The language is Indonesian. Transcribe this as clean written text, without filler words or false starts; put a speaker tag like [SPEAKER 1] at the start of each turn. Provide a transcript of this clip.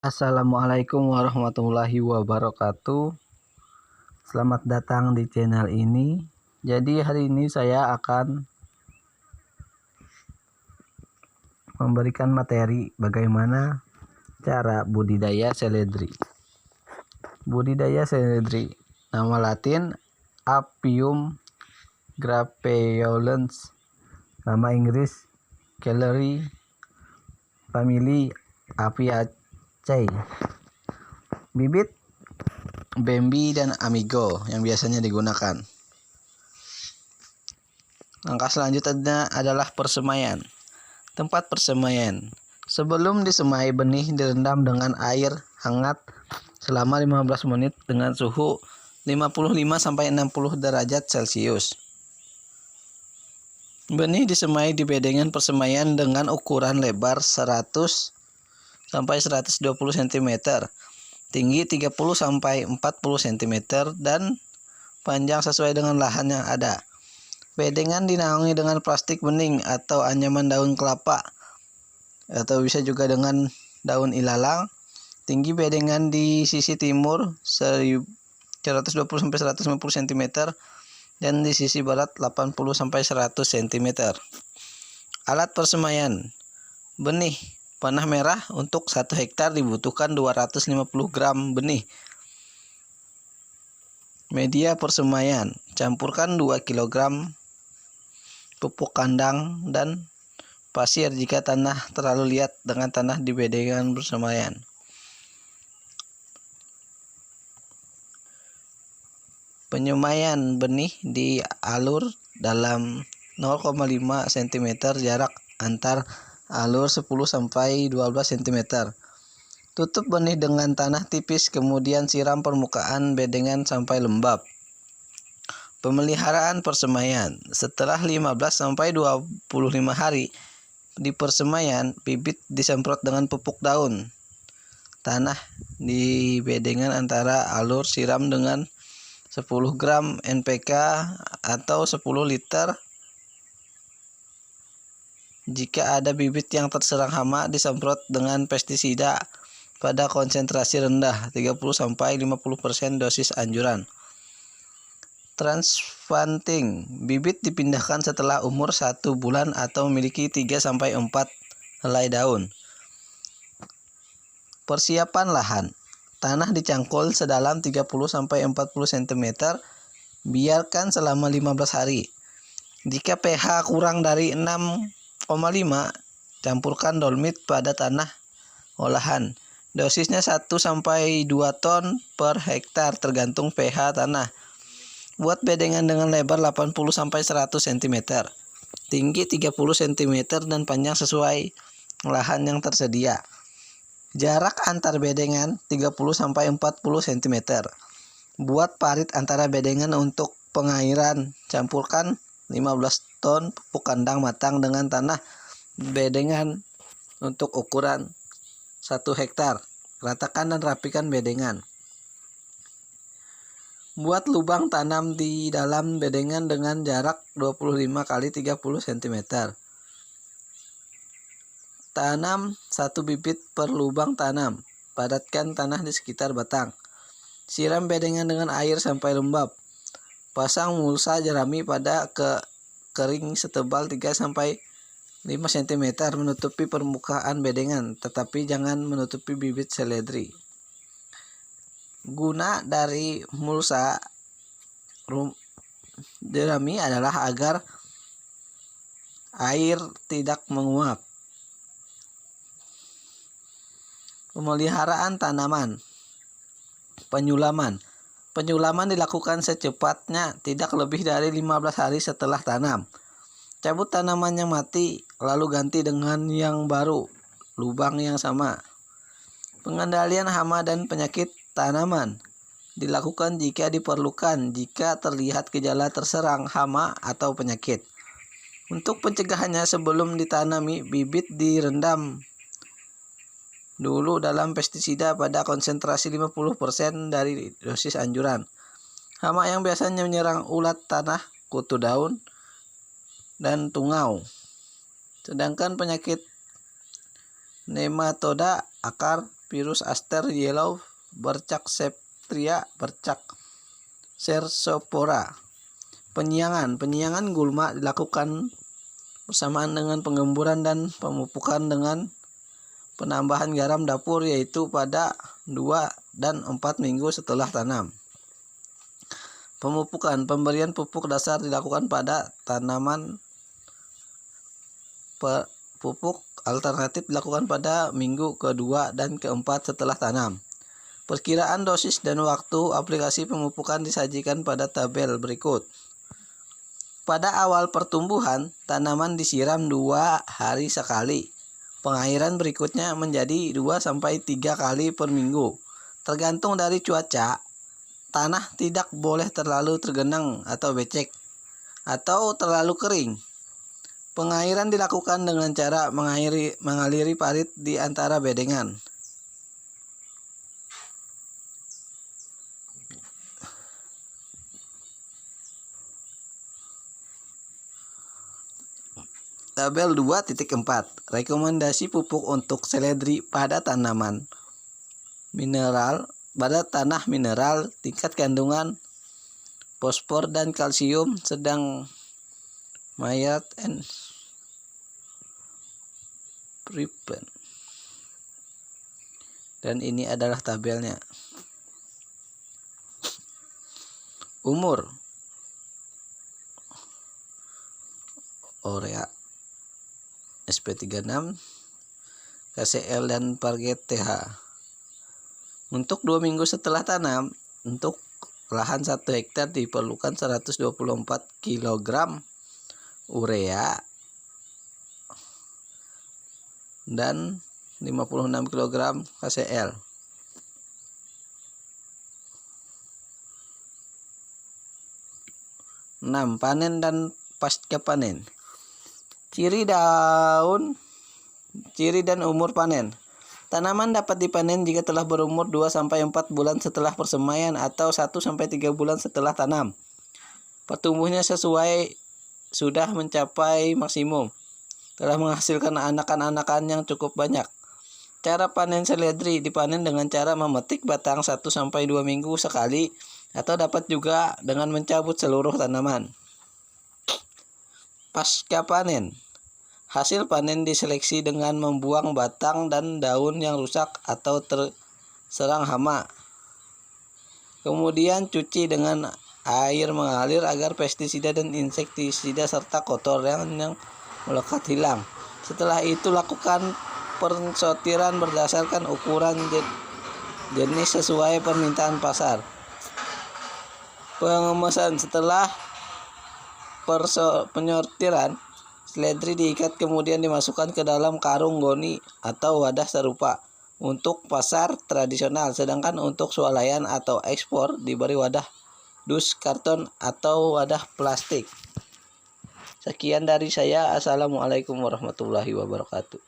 [SPEAKER 1] Assalamualaikum warahmatullahi wabarakatuh. Selamat datang di channel ini. Jadi hari ini saya akan memberikan materi bagaimana cara budidaya seledri. Budidaya seledri, nama Latin Apium grapeolens, nama Inggris Kellery, famili Apiaceae. Bibit Bambi dan Amigo yang biasanya digunakan. Langkah selanjutnya adalah persemaian. Tempat persemaian. Sebelum disemai, benih direndam dengan air hangat selama 15 menit dengan suhu 55-60 derajat Celcius. Benih disemai di bedengan persemaian dengan ukuran lebar 100-120 cm, tinggi 30-40 cm, dan panjang sesuai dengan lahan yang ada. Bedengan dinaungi dengan plastik bening atau anyaman daun kelapa, atau bisa juga dengan daun ilalang. Tinggi bedengan di sisi timur 120-150 cm dan di sisi barat 80-100 cm. Alat persemaian. Benih panah merah untuk 1 hektar dibutuhkan 250 gram benih. Media persemaian. Campurkan 2 kg pupuk kandang dan pasir jika tanah terlalu liat dengan tanah di bedengan persemaian. Penyemaian benih di alur dalam 0,5 cm jarak antar alur 10-12 cm. Tutup benih dengan tanah tipis, kemudian siram permukaan bedengan sampai lembab. Pemeliharaan persemaian. Setelah 15-25 hari di persemaian, bibit disemprot dengan pupuk daun. Tanah di bedengan antara alur siram dengan 10 gram NPK atau 10 liter. Jika ada bibit yang terserang hama, disemprot dengan pestisida pada konsentrasi rendah 30-50% dosis anjuran. Transplanting. Bibit dipindahkan setelah umur 1 bulan atau memiliki 3-4 helai daun. Persiapan lahan. Tanah dicangkul sedalam 30-40 cm. Biarkan selama 15 hari. Jika pH kurang dari 6,5, campurkan dolomit pada tanah olahan. Dosisnya 1-2 ton per hektar tergantung pH tanah. Buat bedengan dengan lebar 80-100 cm, tinggi 30 cm dan panjang sesuai lahan yang tersedia. Jarak antar bedengan 30-40 cm. Buat parit antara bedengan untuk pengairan. Campurkan 15 ton pupuk kandang matang dengan tanah bedengan untuk ukuran 1 hektar. Ratakan dan rapikan bedengan. Buat lubang tanam di dalam bedengan dengan jarak 25x30 cm. Tanam 1 bibit per lubang tanam. Padatkan tanah di sekitar batang. Siram bedengan dengan air sampai lembab. Pasang mulsa jerami pada kering setebal 3-5 cm menutupi permukaan bedengan, tetapi jangan menutupi bibit seledri. Guna dari mulsa jerami adalah agar air tidak menguap. Pemeliharaan tanaman. Penyulaman. Penyulaman dilakukan secepatnya, tidak lebih dari 15 hari setelah tanam. Cabut tanaman yang mati, lalu ganti dengan yang baru, lubang yang sama. Pengendalian hama dan penyakit tanaman. Dilakukan jika diperlukan, jika terlihat gejala terserang hama atau penyakit. Untuk pencegahannya, sebelum ditanami, bibit direndam dulu dalam pestisida pada konsentrasi 50% dari dosis anjuran. Hama yang biasanya menyerang ulat tanah, kutu daun, dan tungau. Sedangkan penyakit nematoda akar virus Aster yellow, bercak septria, bercak cercospora. Penyiangan gulma dilakukan bersamaan dengan pengemburan dan pemupukan dengan penambahan garam dapur, yaitu pada 2 dan 4 minggu setelah tanam. Pemupukan, pemberian pupuk dasar dilakukan pada tanaman. Pupuk alternatif dilakukan pada minggu ke-2 dan ke-4 setelah tanam. Perkiraan dosis dan waktu aplikasi pemupukan disajikan pada tabel berikut. Pada awal pertumbuhan, tanaman disiram 2 hari sekali. Pengairan berikutnya menjadi 2-3 kali per minggu. Tergantung dari cuaca, tanah tidak boleh terlalu tergenang atau becek atau terlalu kering. Pengairan dilakukan dengan cara mengaliri parit di antara bedengan. Tabel 2.4. Rekomendasi pupuk untuk seledri pada tanaman mineral. Pada tanah mineral, tingkat kandungan fosfor dan kalsium sedang mayat and prevent. Dan ini adalah tabelnya. Umur Orea SP36, KCL dan Parget TH. Untuk 2 minggu setelah tanam, untuk lahan 1 hektar diperlukan 124 kg urea dan 56 kg KCL. Panen dan pasca panen. Ciri dan umur panen. Tanaman dapat dipanen jika telah berumur 2-4 bulan setelah persemaian atau 1-3 bulan setelah tanam. Pertumbuhannya sudah mencapai maksimum, telah menghasilkan anakan-anakan yang cukup banyak. Cara panen seledri: dipanen dengan cara memetik batang 1-2 minggu sekali, atau dapat juga dengan mencabut seluruh tanaman. Pasca panen. Hasil panen diseleksi dengan membuang batang dan daun yang rusak atau terserang hama. Kemudian cuci dengan air mengalir agar pestisida dan insektisida serta kotoran yang melekat hilang. Setelah itu lakukan pensortiran berdasarkan ukuran jenis sesuai permintaan pasar. Pengemesan: setelah penyortiran, seledri diikat kemudian dimasukkan ke dalam karung goni atau wadah serupa untuk pasar tradisional, sedangkan untuk swalayan atau ekspor diberi wadah dus, karton, atau wadah plastik. Sekian dari saya. Assalamualaikum warahmatullahi wabarakatuh.